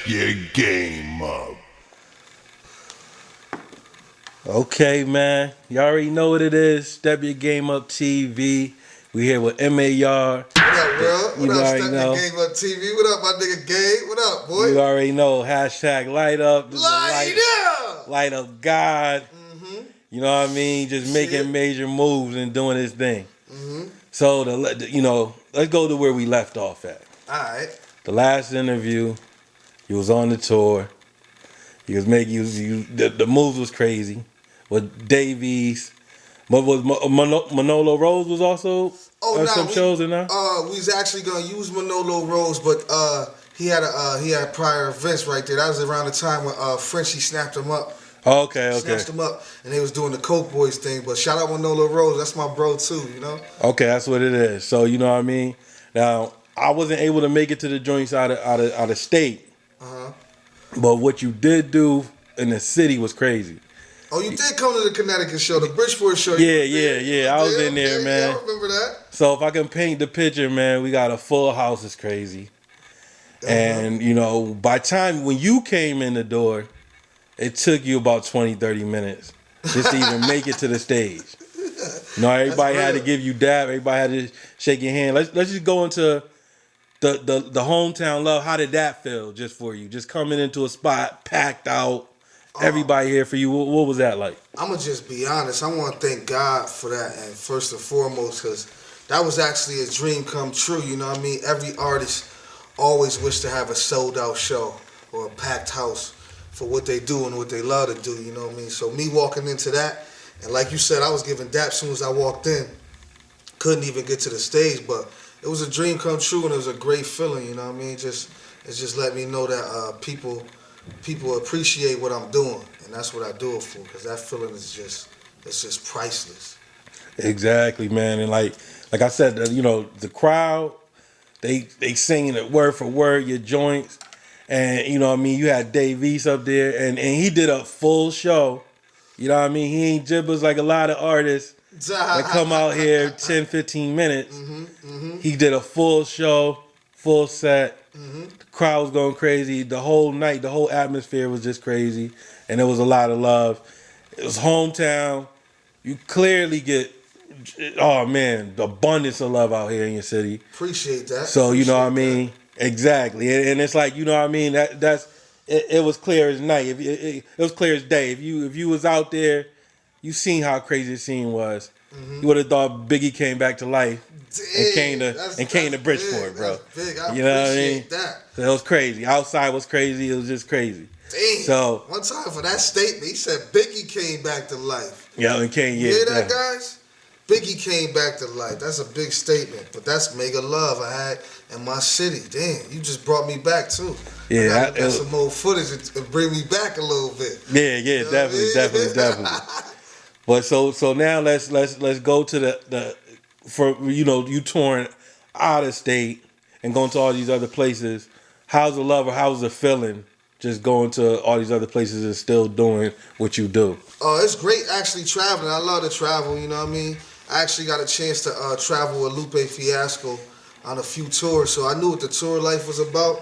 your game up. Okay, man. You already know what it is. Step Your Game Up TV. We here with M.A.R. What up, world? You What up, already Step know. Your Game Up TV? What up, my nigga Gabe? What up, boy? You already know. Hashtag light up. This is Light up! Light up God. Mm-hmm. You know what I mean? Just making major moves and doing his thing. Mm-hmm. So, let's go to where we left off at. All right. The last interview, he was on the tour. He was making, the moves was crazy. With Davies. But was Manolo Rose was also on some shows in there? We was actually gonna use Manolo Rose, but he had prior events right there. That was around the time when Frenchie snapped him up. Oh, okay. Snatched him up, and they was doing the Coke Boys thing. But shout out Manolo Rose, that's my bro too, you know. Okay, that's what it is. So you know what I mean. Now I wasn't able to make it to the joints out of state. But what you did do in the city was crazy. Oh, you did come to the Connecticut show, the Bridgeport show. Yeah. I was in there, man. Yeah, I remember that. So if I can paint the picture, man, we got a full house. It's crazy. And, by time when you came in the door, it took you about 20, 30 minutes just to even make it to the stage. Everybody had to give you dab. Everybody had to shake your hand. Let's just go into the hometown love. How did that feel just for you? Just coming into a spot, packed out. Everybody here for you. What was that like? I'm going to just be honest. I want to thank God for that. And first and foremost, because that was actually a dream come true. You know what I mean? Every artist always wished to have a sold out show or a packed house for what they do and what they love to do. You know what I mean? So me walking into that, and like you said, I was giving dap as soon as I walked in. Couldn't even get to the stage, but it was a dream come true and it was a great feeling. You know what I mean? It just let me know that people appreciate what I'm doing, and that's what I do it for, because that feeling is just priceless. Exactly, man. And like I said, the crowd, they singing it word for word, your joints, and you had Dave East up there, and he did a full show. You know what I mean? He ain't jibbers like a lot of artists that come out here 10, 15 minutes. He did a full show, full set. The crowd was going crazy. The whole night, the whole atmosphere was just crazy. And there was a lot of love. It was hometown. You clearly get, the abundance of love out here in your city. Appreciate that. So, you know what I mean? Exactly. And it's like, you know what I mean? It was clear as night. It was clear as day. If you was out there, you seen how crazy the scene was. You would have thought Biggie came back to life. Dang, and came to Bridgeport, bro. That's big. I you know what I mean? That. So it was crazy. Outside was crazy. It was just crazy. Dang. So one time for that statement, he said Biggie came back to life. Yeah, and came. You hear that, guys? Biggie came back to life. That's a big statement, but that's mega love I had in my city. Damn, you just brought me back too. Yeah, I got some more footage to bring me back a little bit. Yeah, definitely. But so now let's go to the you touring out of state and going to all these other places. How's the love or how's the feeling just going to all these other places and still doing what you do? Oh, it's great actually traveling. I love to travel, you know what I mean? I actually got a chance to travel with Lupe Fiasco on a few tours, so I knew what the tour life was about.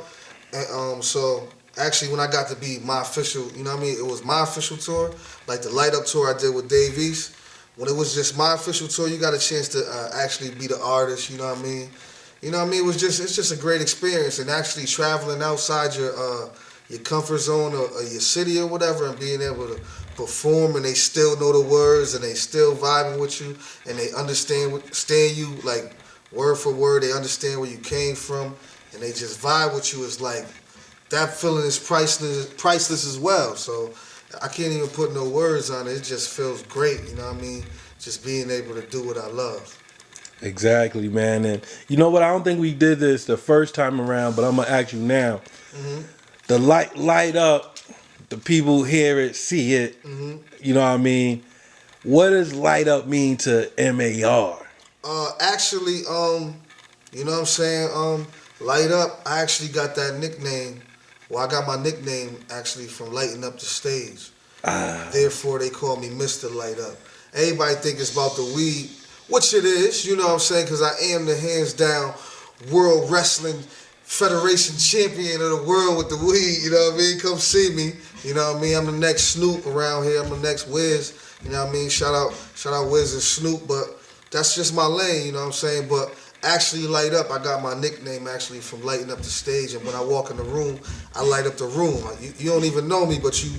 And so actually when I got to be my official, you know what I mean? It was my official tour, like the light up tour I did with Dave East. When it was just my official tour, you got a chance to actually be the artist, you know what I mean? You know what I mean? It's just a great experience, and actually traveling outside your comfort zone or your city or whatever, and being able to perform, and they still know the words, and they still vibing with you, and they understand you like word for word. They understand where you came from, and they just vibe with you. It's like that feeling is priceless as well. So I can't even put no words on it. It just feels great, you know what I mean? Just being able to do what I love. Exactly, man. And you know what? I don't think we did this the first time around, but I'm gonna ask you now. The light up, the people hear it, see it. You know what I mean? What does light up mean to M.A.R.? Actually, you know what I'm saying? Light up, I actually got that nickname. Well, I got my nickname actually from lighting up the stage. Therefore, they call me Mr. Light Up. Everybody think it's about the weed, which it is, you know what I'm saying? Because I am the hands down world wrestling Federation champion of the world with the weed, you know what I mean? Come see me. You know what I mean? I'm the next Snoop around here. I'm the next Wiz. You know what I mean? Shout out Wiz and Snoop, but that's just my lane, you know what I'm saying? But actually light up, I got my nickname actually from lighting up the stage, and when I walk in the room, I light up the room. You don't even know me, but you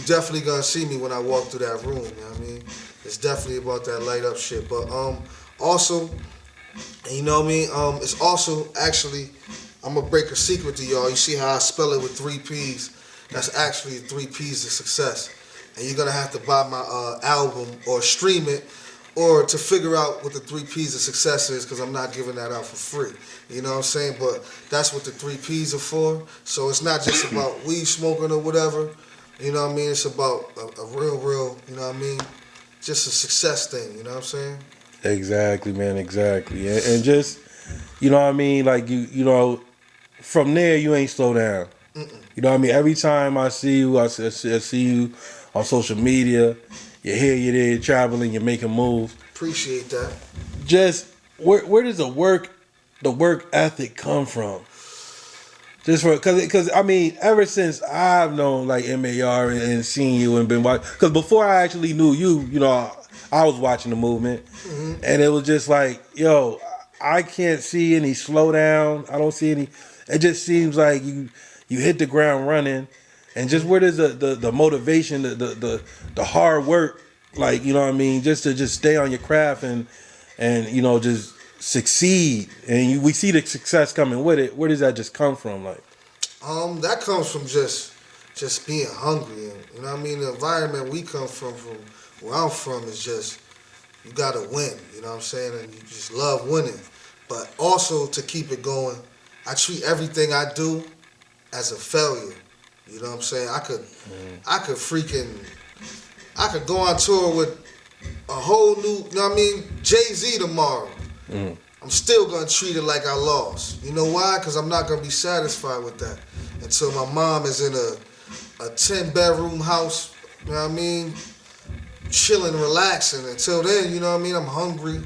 definitely gonna see me when I walk through that room, you know what I mean? It's definitely about that light up shit. But also, you know what I mean? It's also actually, I'm gonna break a secret to y'all. You see how I spell it with 3 P's? That's actually 3 P's of success. And you're gonna have to buy my album or stream it, or to figure out what the 3 P's of success is, because I'm not giving that out for free. You know what I'm saying? But that's what the 3 P's are for. So it's not just about weed smoking or whatever. You know what I mean? It's about a real, you know what I mean? Just a success thing, you know what I'm saying? Exactly, man, exactly. And just, you know what I mean? Like, you know, from there, you ain't slow down. You know what I mean? Every time I see you, I see you on social media. You're here, you're there, you're traveling, you're making moves. Appreciate that. Just, where does the work ethic come from? Just for, because I mean, ever since I've known like M.A.R. and seen you and been watching, because before I actually knew you, you know, I was watching the movement, and it was just like, yo, I can't see any slowdown. I don't see any. It just seems like you hit the ground running, and just where does the motivation, the hard work, like, you know what I mean, just to stay on your craft and you know, just succeed, and we see the success coming with it. Where does that just come from? Like, that comes from just being hungry, and you know what I mean. The environment we come from where I'm from, is just, you gotta win. You know what I'm saying, and you just love winning. But also, to keep it going, I treat everything I do as a failure. You know what I'm saying? I could go on tour with a whole new, you know what I mean, Jay-Z tomorrow. I'm still gonna treat it like I lost. You know why? Because I'm not gonna be satisfied with that until my mom is in a 10-bedroom house, you know what I mean, chilling, relaxing. Until then, you know what I mean, I'm hungry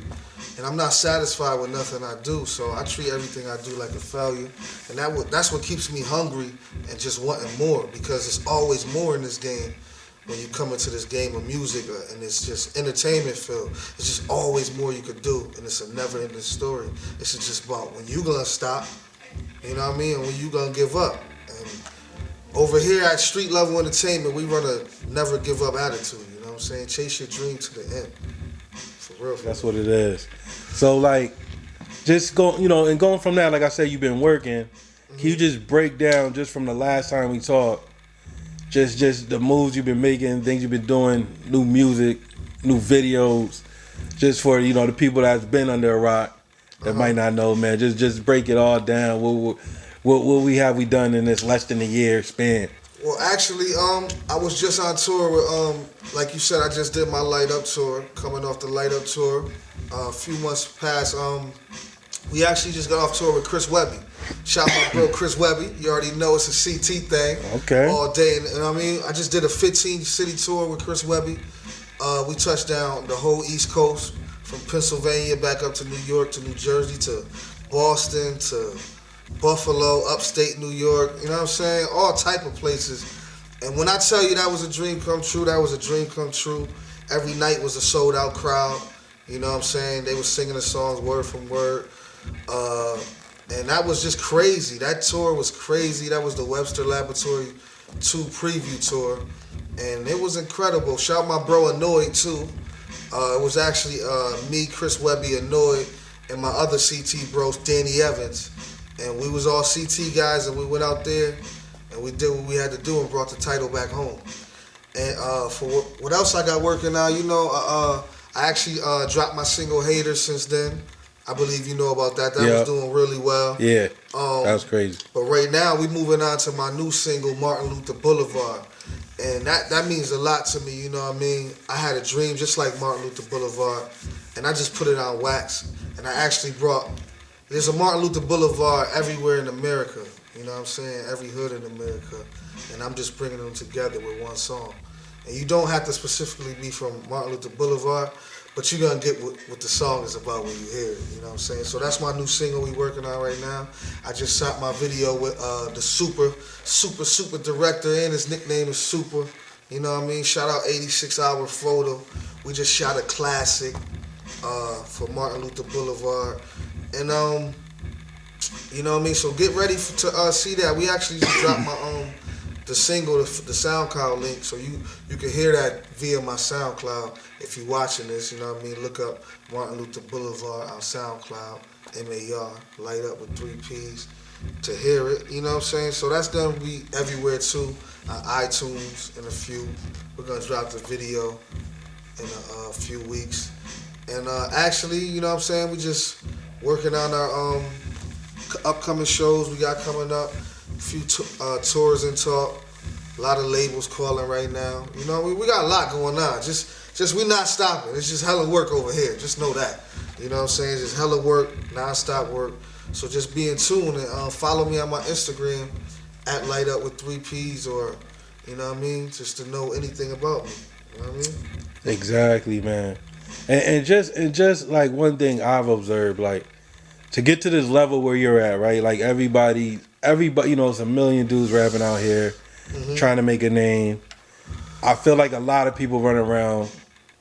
and I'm not satisfied with nothing I do. So I treat everything I do like a failure, and that's what keeps me hungry and just wanting more, because it's always more in this game. When you come into this game of music, and it's just entertainment filled, it's just always more you could do, and it's a never-ending story. It's just about when you gonna stop, you know what I mean, and when you gonna give up. And over here at Street Level Entertainment, we run a never give up attitude. You know what I'm saying? Chase your dream to the end. For real. That's what it is. So like, just go, you know, and going from that, like I said, you've been working. Can you just break down, just from the last time we talked, just the moves you've been making, things you've been doing, new music, new videos, just for, you know, the people that's been under a rock that might not know, man. Just break it all down. What have we done in this less than a year span? Well, actually, I was just on tour with, like you said, I just did my Light Up tour, coming off the Light Up tour. A few months past, we actually just got off tour with Chris Webby. Shout out my bro Chris Webby. You already know it's a CT thing. Okay. All day, and I mean, I just did a 15-city tour with Chris Webby. We touched down the whole East Coast, from Pennsylvania back up to New York to New Jersey to Boston to Buffalo, upstate New York. You know what I'm saying? All type of places. And when I tell you that was a dream come true, that was a dream come true. Every night was a sold out crowd. You know what I'm saying? They were singing the songs word from word. And that was just crazy. That tour was crazy. That was the Webster Laboratory 2 preview tour. And it was incredible. Shout out my bro Annoyed too. It was actually me, Chris Webby, Annoyed, and my other CT bros, Danny Evans. And we was all CT guys, and we went out there and we did what we had to do and brought the title back home. And for what else I got working now, you know, I actually dropped my single Haters since then. I believe you know about that. That was doing really well. Yeah, that was crazy. But right now, we moving on to my new single, Martin Luther Boulevard. And that means a lot to me, you know what I mean? I had a dream just like Martin Luther Boulevard, and I just put it on wax. And I actually there's a Martin Luther Boulevard everywhere in America, you know what I'm saying? Every hood in America. And I'm just bringing them together with one song. And you don't have to specifically be from Martin Luther Boulevard, but you're going to get what the song is about when you hear it. You know what I'm saying? So that's my new single we working on right now. I just shot my video with the super director, and his nickname is Super. You know what I mean? Shout out 86 Hour Photo. We just shot a classic for Martin Luther Boulevard. And, you know what I mean? So get ready to see that. We actually just dropped my the single, the SoundCloud link, so you can hear that via my SoundCloud. If you're watching this, you know what I mean? Look up Martin Luther Boulevard on SoundCloud, M.A.R, light up with 3 P's to hear it. You know what I'm saying? So that's gonna be everywhere too, on iTunes in a few. We're gonna drop the video in a few weeks. And actually, you know what I'm saying? We just working on our upcoming shows we got coming up. A few tours in talk. A lot of labels calling right now. You know, we got a lot going on. Just we not stopping. It's just hella work over here. Just know that. You know what I'm saying? Just hella work, non-stop work. So just be in tune and follow me on my Instagram at light up with 3 P's, or you know what I mean, just to know anything about me. You know what I mean? Exactly, man. And just like one thing I've observed, like to get to this level where you're at, right? Like everybody, you know, it's a million dudes rapping out here, trying to make a name. I feel like a lot of people run around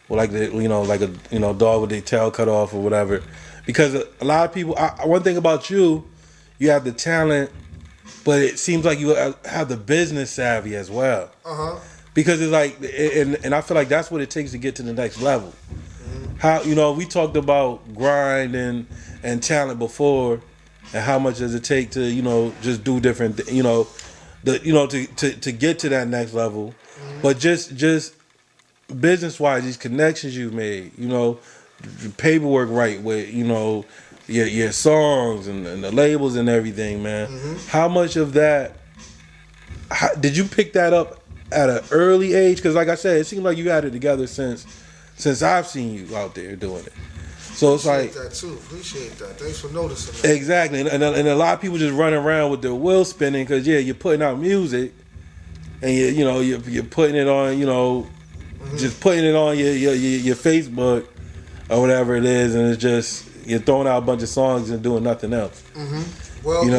with like a dog with their tail cut off or whatever, because a lot of people. One thing about you, you have the talent, but it seems like you have the business savvy as well. Because it's like, and I feel like that's what it takes to get to the next level. How, you know, we talked about grind and talent before, and how much does it take to, you know, just do different, to get to that next level. But just business wise, these connections you've made, you know, paperwork right with, you know, your songs and the labels and everything, man. How much of that did you pick that up at an early age? Because like I said, it seemed like you had it together since I've seen you out there doing it. So it's like that too. Appreciate that. Thanks for noticing that. Exactly, and a lot of people just run around with their wheels spinning because you're putting out music, and you're putting it on, you know, just putting it on your Facebook or whatever it is, and it's just you're throwing out a bunch of songs and doing nothing else. Well, you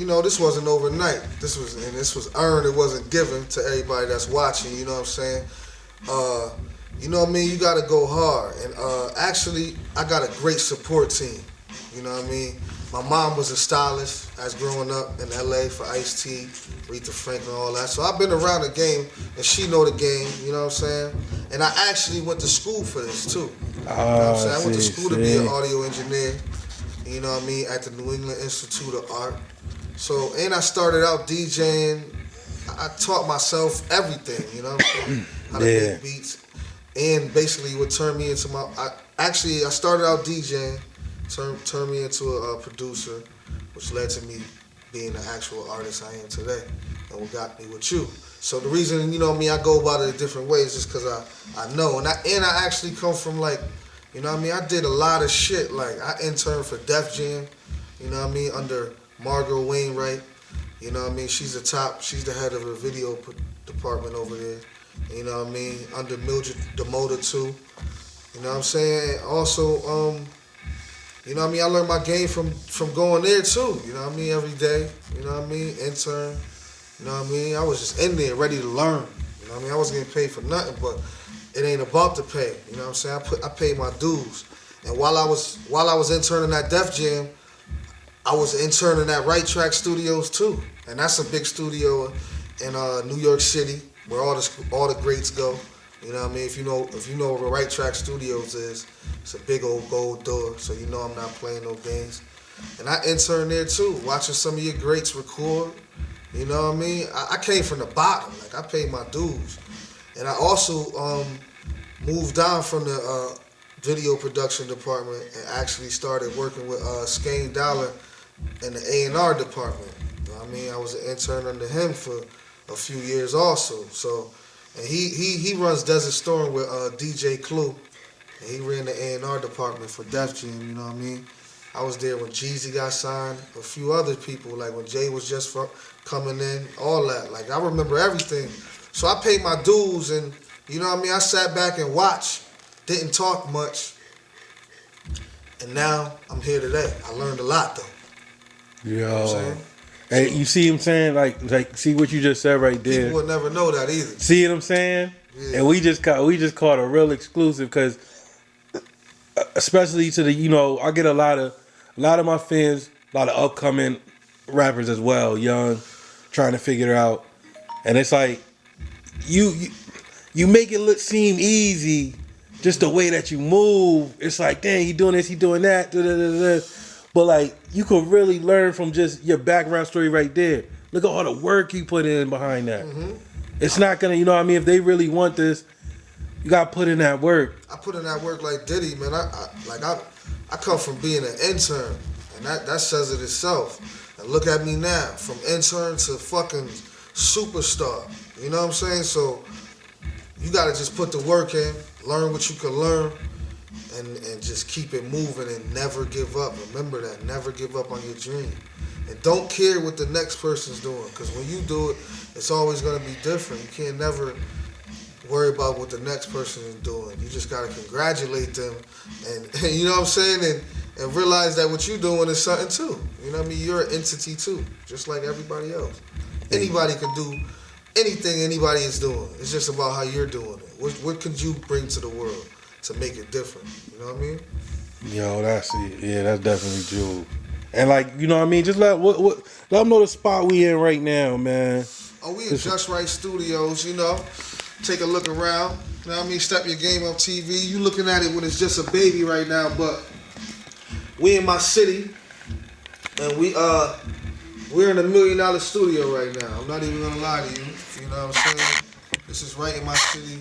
know, this wasn't overnight. This was earned. It wasn't given to everybody that's watching. You know what I'm saying? You know what I mean? You gotta go hard. And actually, I got a great support team. You know what I mean? My mom was a stylist as growing up in LA for Ice-T, Aretha Franklin, all that. So I've been around the game, and she know the game, you know what I'm saying? And I actually went to school for this too. You know what I'm saying? I went to school to be an audio engineer, you know what I mean, at the New England Institute of Art. So, and I started out DJing. I taught myself everything, you know what I'm saying? How to make beats. And basically what turned me into I started out DJing, turned me into a producer, which led to me being the actual artist I am today, and what got me with you. So the reason, you know me, I go about it in different ways just because I know. And I actually come from, like, you know what I mean, I did a lot of shit. Like, I interned for Def Jam, you know what I mean, under Margot Wainwright. You know what I mean, she's the head of the video department over there. You know what I mean? Under Mildred Demoda too. You know what I'm saying? Also, you know what I mean? I learned my game from going there too. You know what I mean? Every day. You know what I mean? Intern. You know what I mean? I was just in there ready to learn. You know what I mean? I wasn't getting paid for nothing, but it ain't about the pay. You know what I'm saying? I paid my dues. And while I was interning at Def Jam, I was interning at Right Track Studios too. And that's a big studio in New York City, where all the greats go. You know what I mean? If you know where Right Track Studios is, it's a big old gold door, so you know I'm not playing no games. And I interned there too, watching some of your greats record. You know what I mean? I came from the bottom, like I paid my dues. And I also moved down from the video production department and actually started working with Skane Dollar in the A&R department. You know what I mean? I was an intern under him for a few years also. So, and he runs Desert Storm with DJ Clue, and he ran the A&R department for Def Jam. You know what I mean? I was there when Jeezy got signed, a few other people, like when Jay was just coming in, all that. Like, I remember everything So I paid my dues, and you know what I mean. I sat back and watched, didn't talk much, and now I'm here today. I learned a lot though. Yo. You know what I'm saying? Hey, you see what I'm saying? Like, see what you just said right there. People would never know that either. See what I'm saying? Yeah. And we just caught a real exclusive because, especially to the, you know, I get a lot of my fans, a lot of upcoming rappers as well, young, trying to figure it out, and it's like you make it seem easy, just the way that you move. It's like, dang, he doing this, he doing that, but like you could really learn from just your background story right there. Look at all the work you put in behind that. Mm-hmm. It's not gonna, you know what I mean? If they really want this, you gotta put in that work. I put in that work like Diddy, man. I come from being an intern, and that says it itself. And look at me now, from intern to fucking superstar. You know what I'm saying? So you gotta just put the work in, learn what you can learn, and just keep it moving and never give up. Remember that, never give up on your dream. And don't care what the next person's doing, because when you do it, it's always gonna be different. You can't never worry about what the next person is doing. You just gotta congratulate them, and you know what I'm saying, and realize that what you're doing is something too. You know what I mean? You're an entity too, just like everybody else. Anybody can do anything anybody is doing. It's just about how you're doing it. What could you bring to the world to make it different? You know what I mean? Yo, that's it. Yeah, that's definitely true. And like, you know what I mean? Just let them know the spot we in right now, man. Oh, we in Just Right Studios, you know. Take a look around. You know what I mean? Step your game up TV. You looking at it when it's just a baby right now, but we in my city, and we're in $1 million studio right now. I'm not even gonna lie to you. You know what I'm saying? This is right in my city,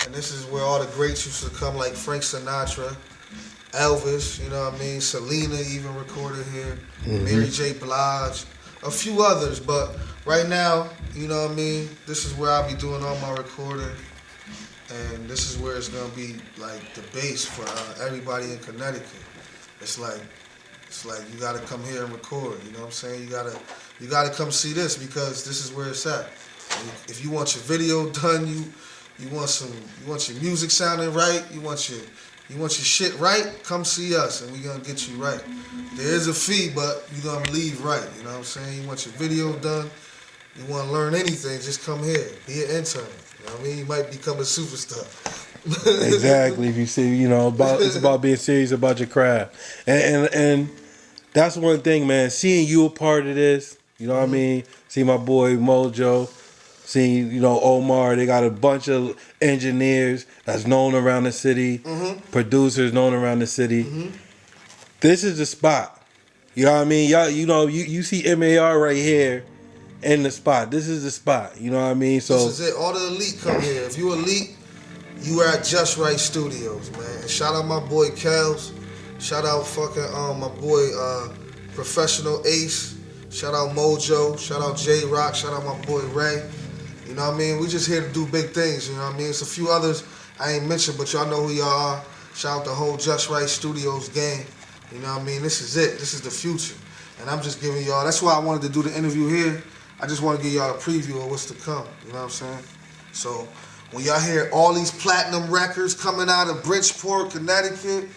and this is where all the greats used to come, like Frank Sinatra, Elvis, you know what I mean? Selena even recorded here, Mary J. Blige, a few others, but right now, you know what I mean? This is where I'll be doing all my recording, and this is where it's gonna be like the base for everybody in Connecticut. It's like you gotta come here and record. You know what I'm saying? You gotta come see this, because this is where it's at. If you want your video done, you want your music sounding right, you want your shit right, come see us and we gonna get you right. There is a fee, but you gonna leave right. You know what I'm saying? You want your video done, you want to learn anything, just come here. Be an intern. You know what I mean? You might become a superstar. Exactly. If you see, you know, it's about being serious about your craft, and that's one thing, man. Seeing you a part of this, you know what I mean. See my boy Mojo, seeing, you know, M.A.R. They got a bunch of engineers that's known around the city, producers known around the city. This is the spot. You know what I mean? Y'all, you know, you see M.A.R. right here in the spot. This is the spot. You know what I mean? So this is it. All the elite come here. If you elite, you are at Just Right Studios, man. And shout out my boy Kels. Shout out fucking my boy Professional Ace. Shout out Mojo. Shout out J-Rock. Shout out my boy Ray. You know what I mean? We just here to do big things, you know what I mean? It's a few others I ain't mentioned, but y'all know who y'all are. Shout out the whole Just Right Studios gang. You know what I mean? This is it. This is the future. And I'm just giving y'all, that's why I wanted to do the interview here. I just want to give y'all a preview of what's to come. You know what I'm saying? So when y'all hear all these platinum records coming out of Bridgeport, Connecticut,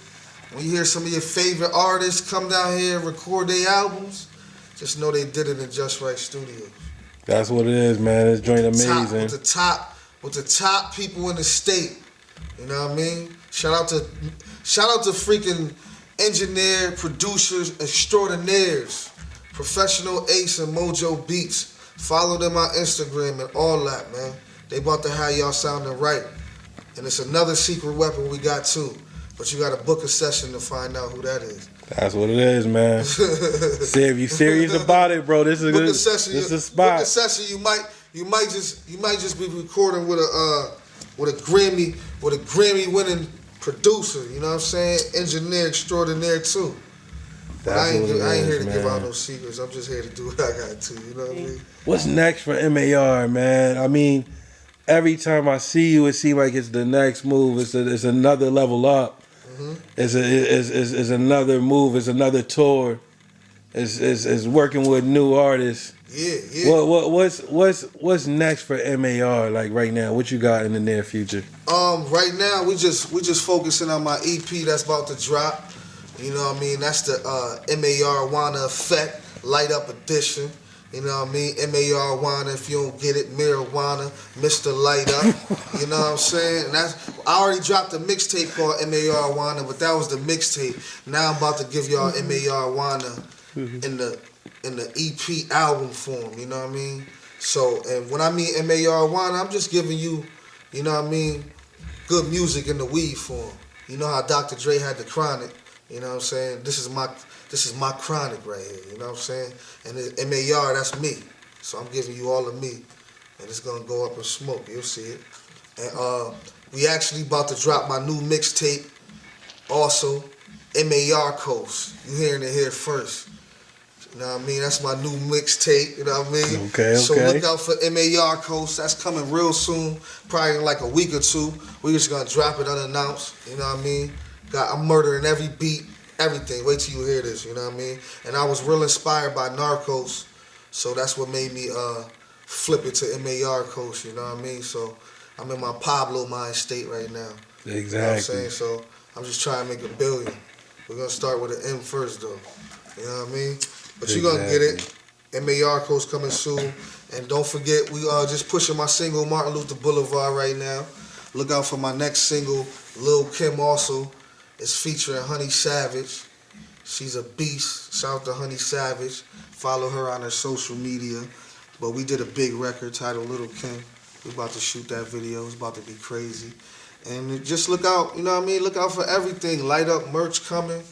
when you hear some of your favorite artists come down here and record their albums, just know they did it in Just Right Studios. that's what it is, man. This joint amazing. With the top people in the state. You know what I mean? Shout out to freaking engineer, producers, extraordinaires, Professional Ace and Mojo Beats. Follow them on Instagram and all that, man. They about to have y'all sounding right. And it's another secret weapon we got too. But you gotta book a session to find out who that is. That's what it is, man. See, if you serious about it, bro, this is book good. A session, this is a spot. Book a session, you might just be recording with a Grammy winning producer, you know what I'm saying? Engineer extraordinaire too. But I ain't here to give out no secrets. I'm just here to do what I got to, you know what I mean? What's next for M.A.R., man? I mean, every time I see you, it seems like it's the next move. It's another level up. It's another move. It's another tour. It's working with new artists. Yeah. What's next for M.A.R. like right now? What you got in the near future? Right now we just focusing on my EP that's about to drop. You know what I mean? That's the M.A.R. Wanna Effect Light Up Edition. You know what I mean? M.A.R. Wanna, if you don't get it, marijuana, Mr. Light Up. You know what I'm saying? And I already dropped a mixtape called M.A.R. Wanna, but that was the mixtape. Now I'm about to give y'all M.A.R. Wanna in the EP album form. You know what I mean? So, and when I mean M.A.R. Wanna, I'm just giving you, you know what I mean, good music in the weed form. You know how Dr. Dre had the Chronic. You know what I'm saying? This is my chronic right here. You know what I'm saying? And M.A.R. that's me. So I'm giving you all of me, and it's gonna go up in smoke. You'll see it. And we actually about to drop my new mixtape. Also, M.A.R. Coast. You hearing it here first. You know what I mean? That's my new mixtape. You know what I mean? Okay. So look out for M.A.R. Coast. That's coming real soon. Probably in like a week or two. We're just gonna drop it unannounced. You know what I mean? I'm murdering every beat, everything. Wait till you hear this, you know what I mean? And I was real inspired by Narcos, so that's what made me flip it to M.A.R. Coast, you know what I mean? So I'm in my Pablo mind state right now. Exactly. You know what I'm saying? So I'm just trying to make $1 billion. We're going to start with an M first, though. You know what I mean? But you're going to get it. M.A.R. Coast coming soon. And don't forget, we are just pushing my single, Martin Luther Boulevard, right now. Look out for my next single, Lil' Kim also. It's featuring Honey Savage. She's a beast. Shout out to Honey Savage. Follow her on her social media. But we did a big record titled Lil' Kim. We're about to shoot that video. It's about to be crazy. And just look out, you know what I mean? Look out for everything. Light Up merch coming.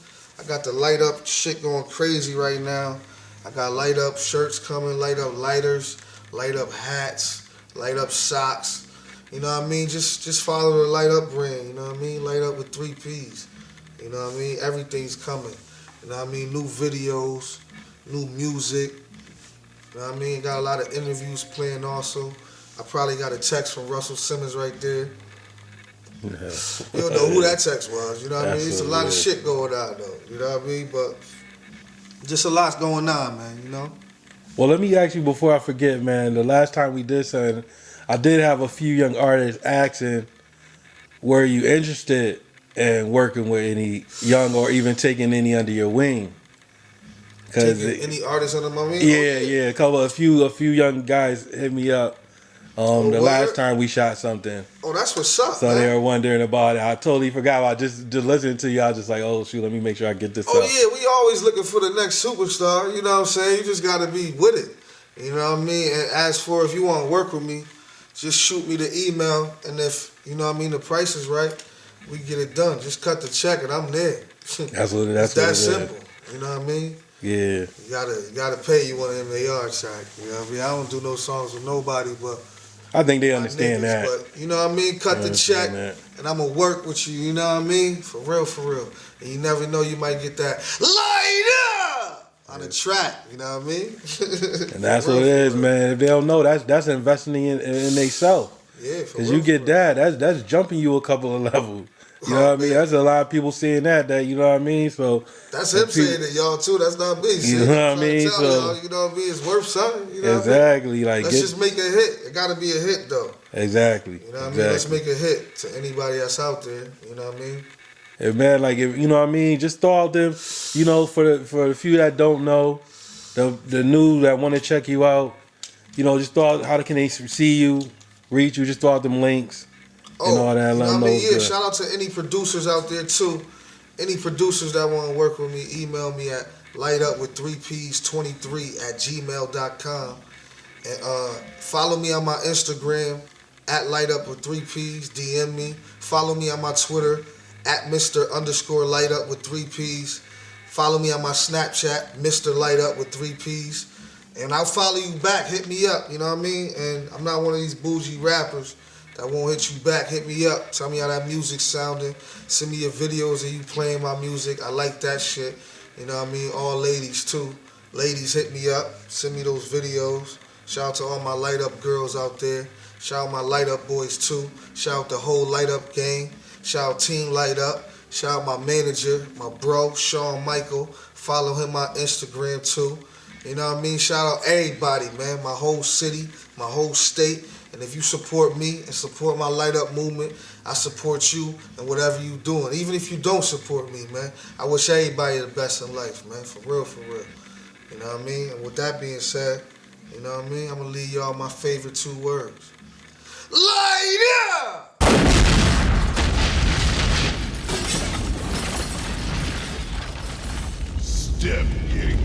I got the Light Up shit going crazy right now. I got Light Up shirts coming, Light Up lighters, Light Up hats, Light Up socks. You know what I mean? Just follow the Light Up brand, you know what I mean? Light Up with 3 Ps. You know what I mean? Everything's coming. You know what I mean? New videos, new music. You know what I mean? Got a lot of interviews playing also. I probably got a text from Russell Simmons right there. Yeah. You don't know who that text was, you know what I mean? It's a lot of shit going on though, you know what I mean? But just a lot's going on, man, you know? Well, let me ask you before I forget, man, the last time we did something, I did have a few young artists asking, were you interested in working with any young or even taking any under your wing? Taking any artists under my wing? Yeah. A few young guys hit me up. The last time we shot something. Oh, that's what's up, so man. They were wondering about it. I totally forgot about just listening to you. I was just like, oh shoot, let me make sure I get this up. Yeah, we always looking for the next superstar. You know what I'm saying? You just got to be with it. You know what I mean? And as for if you want to work with me, just shoot me the email. And if, you know what I mean, the price is right, we get it done. Just cut the check and I'm there. That's what it's that simple. You know what I mean? Yeah. You gotta pay you on M.A.R. track. You know what I mean? I don't do no songs with nobody, but I think they understand that. But you know what I mean? Cut the check, and I'm going to work with you, you know what I mean? For real. And you never know, you might get that light up on the track, you know what I mean? And that's what it is, man. If they don't know, that's investing in themselves. Yeah, for real. Because you get that's jumping you a couple of levels. You know what I mean? That's a lot of people saying that, you know what I mean? So that's him saying it, y'all too. That's not me. You know what I mean? So you know what I mean? It's worth something. You know exactly. What I mean? Like let's just make a hit. It gotta be a hit though. Exactly. You know what I mean? Let's make a hit to anybody that's out there. You know what I mean? If man, like if you know what I mean, just throw out them, you know, for the few that don't know, the new that want to check you out, you know, just throw out how can they see you, reach you, just throw out them links. And all that, you know what I mean? Yeah, shout out to any producers out there too. Any producers that want to work with me, email me at lightupwith3ps23@gmail.com. And follow me on my Instagram at lightupwith3ps. DM me. Follow me on my Twitter at Mr_lightupwith3ps. Follow me on my Snapchat, Mr. Lightupwith3ps. And I'll follow you back. Hit me up, you know what I mean? And I'm not one of these bougie rappers that won't hit you back. Hit me up. Tell me how that music's sounding. Send me your videos of you playing my music. I like that shit. You know what I mean? All ladies too. Ladies, hit me up. Send me those videos. Shout out to all my Light Up girls out there. Shout out my Light Up boys too. Shout out the whole Light Up gang. Shout out Team Light Up. Shout out my manager, my bro, Sean Michael. Follow him on Instagram too. You know what I mean? Shout out everybody, man. My whole city, my whole state. And if you support me and support my Light Up movement, I support you and whatever you doing. Even if you don't support me, man, I wish everybody the best in life, man. For real, for real. You know what I mean? And with that being said, you know what I mean? I'm going to leave y'all my favorite 2 words. Light up! Step getting